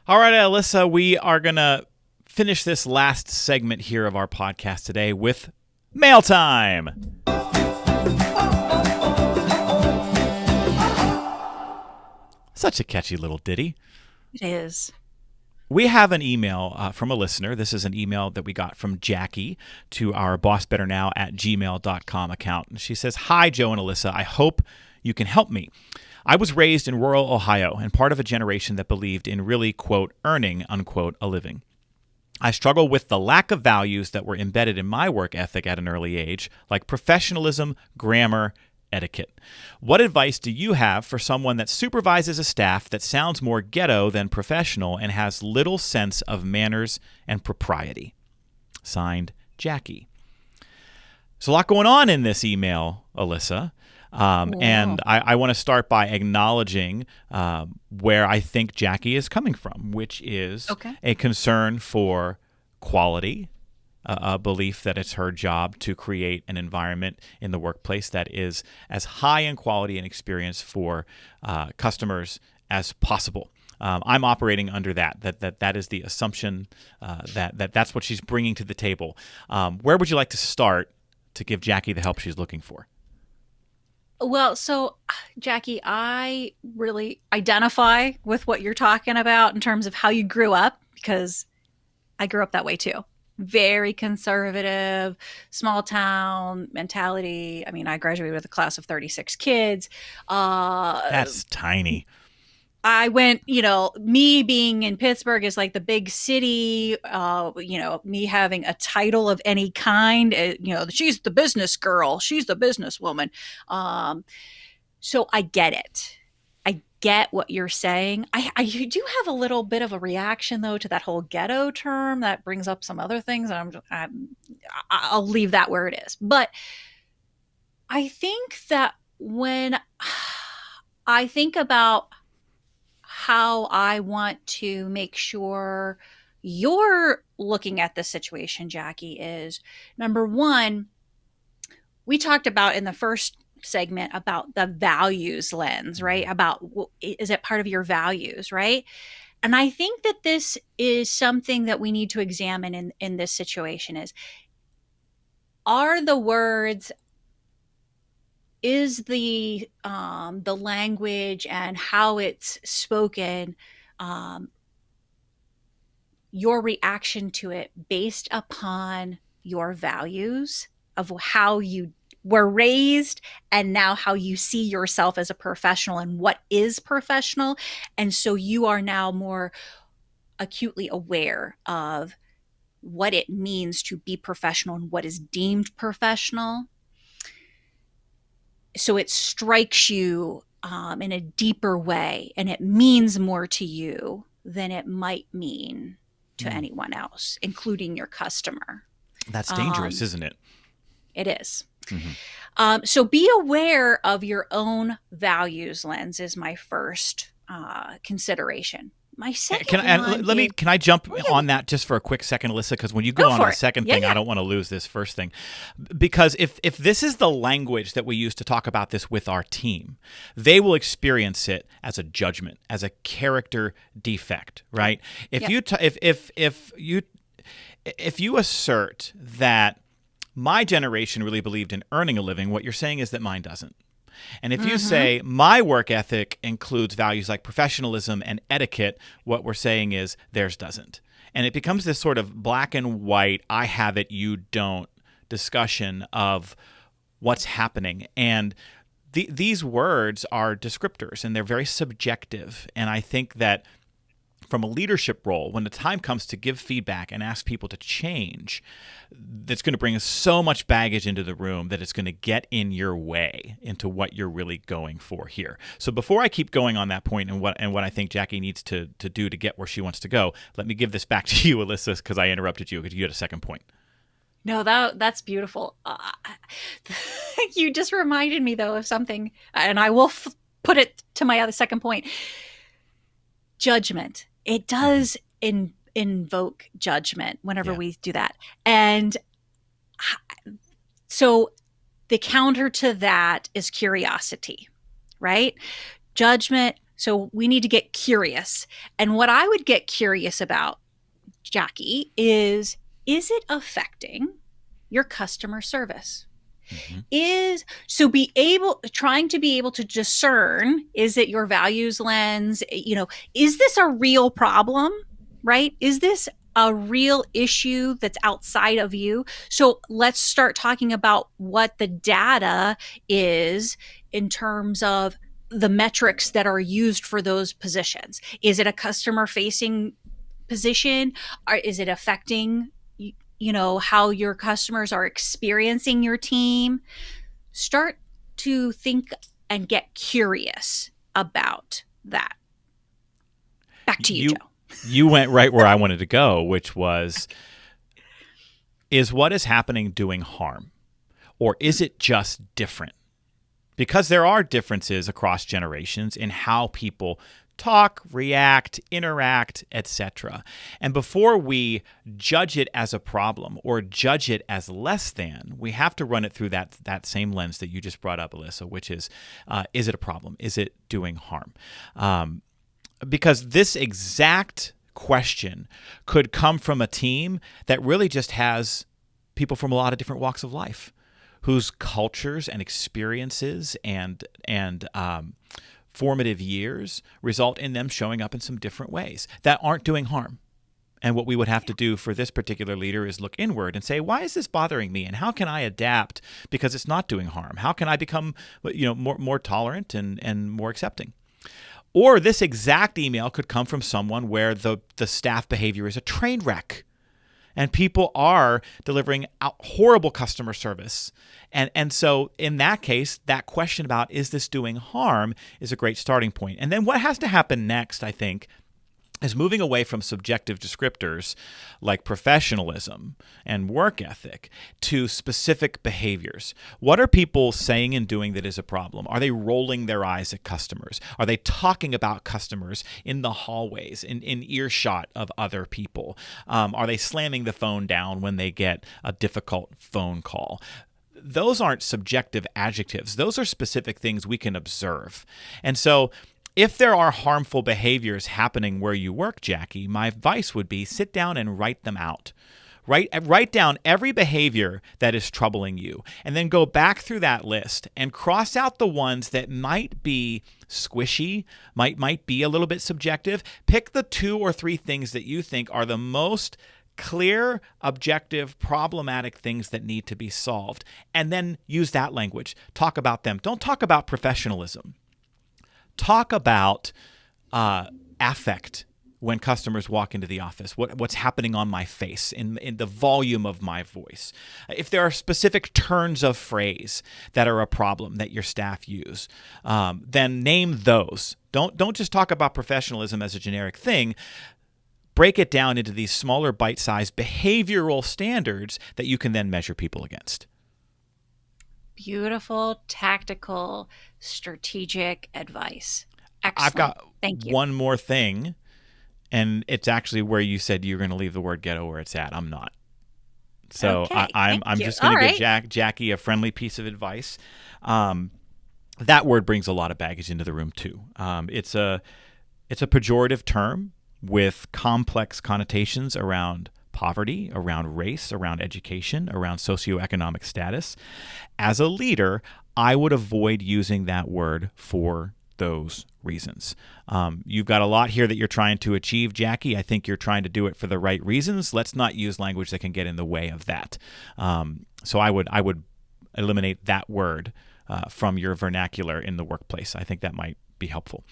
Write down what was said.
All right, Alyssa, we are going to finish this last segment here of our podcast today with mail time. Such a catchy little ditty. It is. We have an email from a listener. This is an email that we got from Jackie to our bossbetternow@gmail.com account. And she says, "Hi, Joe and Alyssa. I hope you can help me. I was raised in rural Ohio and part of a generation that believed in really, quote, earning, unquote, a living. I struggle with the lack of values that were embedded in my work ethic at an early age, like professionalism, grammar, etiquette. What advice do you have for someone that supervises a staff that sounds more ghetto than professional and has little sense of manners and propriety?" Signed, Jackie. There's a lot going on in this email, Alyssa. And Wow. I want to start by acknowledging where I think Jackie is coming from, which is Okay. a concern for quality, a belief that it's her job to create an environment in the workplace that is as high in quality and experience for customers as possible. I'm operating under that is the assumption that's what she's bringing to the table. Where would you like to start to give Jackie the help she's looking for? Well, so Jackie, I really identify with what you're talking about in terms of how you grew up because I grew up that way too. Very conservative, small town mentality. I mean, I graduated with a class of 36 kids. Uh, That's tiny. I went, me being in Pittsburgh is like the big city, me having a title of any kind, she's the business girl, she's the businesswoman. Um, so I get it. I get what you're saying. I do have a little bit of a reaction though to that whole ghetto term that brings up some other things. I'll leave that where it is. But I think that when I think about how I want to make sure you're looking at the situation, Jackie, is number one, we talked about in the first segment about the values lens, right? About is it part of your values, right? And I think that this is something that we need to examine in this situation is are the words is the language and how it's spoken um, your reaction to it based upon your values of how you were raised and now how you see yourself as a professional and what is professional. And so you are now more acutely aware of what it means to be professional and what is deemed professional. So it strikes you in a deeper way and it means more to you than it might mean to Mm. anyone else, including your customer. That's dangerous, Um, isn't it? it is. Mm-hmm. So be aware of your own values lens is my first consideration. My Can second I, one let me is, can I jump oh yeah, on that just for a quick second, Alyssa? Because when you go go on to for the it. second Yeah, thing, I yeah. don't want to lose this first thing. Because if this is the language that we use to talk about this with our team, they will experience it as a judgment, as a character defect, right? If Yep. you if you assert that my generation really believed in earning a living, what you're saying is that mine doesn't. And if you Mm-hmm. say my work ethic includes values like professionalism and etiquette, what we're saying is theirs doesn't. And it becomes this sort of black and white, I have it, you don't discussion of what's happening. And these words are descriptors and they're very subjective. And I think that from a leadership role, when the time comes to give feedback and ask people to change, that's going to bring so much baggage into the room that it's going to get in your way into what you're really going for here. So before I keep going on that point and what I think Jackie needs to do to get where she wants to go, let me give this back to you, Alyssa, because I interrupted you because you had a second point. No, that's beautiful. You just reminded me though of something, and I will put it to my other second point. Judgment. It Mm-hmm. does invoke judgment whenever Yeah. we do that, and so the counter to that is curiosity, right? Judgment. So we need to get curious. And what I would get curious about, Jackie, is it affecting your customer service? Mm-hmm. Trying to be able to discern, is it your values lens? Is this a real problem, right? Is this a real issue that's outside of you? So let's start talking about what the data is in terms of the metrics that are used for those positions. Is it a customer facing position, or is it affecting how your customers are experiencing your team? Start to think and get curious about that. Back to you, Joe. You went right where I wanted to go, which was, is what is happening doing harm, or is it just different? Because there are differences across generations in how people talk, react, interact, etc. And before we judge it as a problem or judge it as less than, we have to run it through that same lens that you just brought up, Alyssa, which is it a problem? Is it doing harm? Because this exact question could come from a team that really just has people from a lot of different walks of life, whose cultures and experiences and formative years result in them showing up in some different ways that aren't doing harm. And what we would have to do for this particular leader is look inward and say, why is this bothering me? And how can I adapt because it's not doing harm? How can I become more tolerant and more accepting? Or this exact email could come from someone where the staff behavior is a train wreck, and people are delivering horrible customer service. And so in that case, that question about, is this doing harm, is a great starting point. And then what has to happen next, I think, is moving away from subjective descriptors like professionalism and work ethic to specific behaviors. What are people saying and doing that is a problem? Are they rolling their eyes at customers? Are they talking about customers in the hallways, in earshot of other people? Are they slamming the phone down when they get a difficult phone call? Those aren't subjective adjectives. Those are specific things we can observe. And so if there are harmful behaviors happening where you work, Jackie, my advice would be sit down and write them out. Write down every behavior that is troubling you, and then go back through that list and cross out the ones that might be squishy, might be a little bit subjective. Pick the 2 or 3 things that you think are the most clear, objective, problematic things that need to be solved, and then use that language. Talk about them. Don't talk about professionalism. Talk about affect when customers walk into the office, what's happening on my face, in the volume of my voice. If there are specific turns of phrase that are a problem that your staff use, then name those. Don't just talk about professionalism as a generic thing. Break it down into these smaller bite-sized behavioral standards that you can then measure people against. Beautiful, tactical, strategic advice. Excellent. I've got Thank you. one more thing, and it's actually where you said you're going to leave the word ghetto where it's at. I'm not. So Okay, I'm just going to give Jackie a friendly piece of advice. That word brings a lot of baggage into the room too. It's a pejorative term with complex connotations around poverty, around race, around education, around socioeconomic status. As a leader, I would avoid using that word for those reasons. You've got a lot here that you're trying to achieve, Jackie. I think you're trying to do it for the right reasons. Let's not use language that can get in the way of that. So I would eliminate that word from your vernacular in the workplace. I think that might be helpful.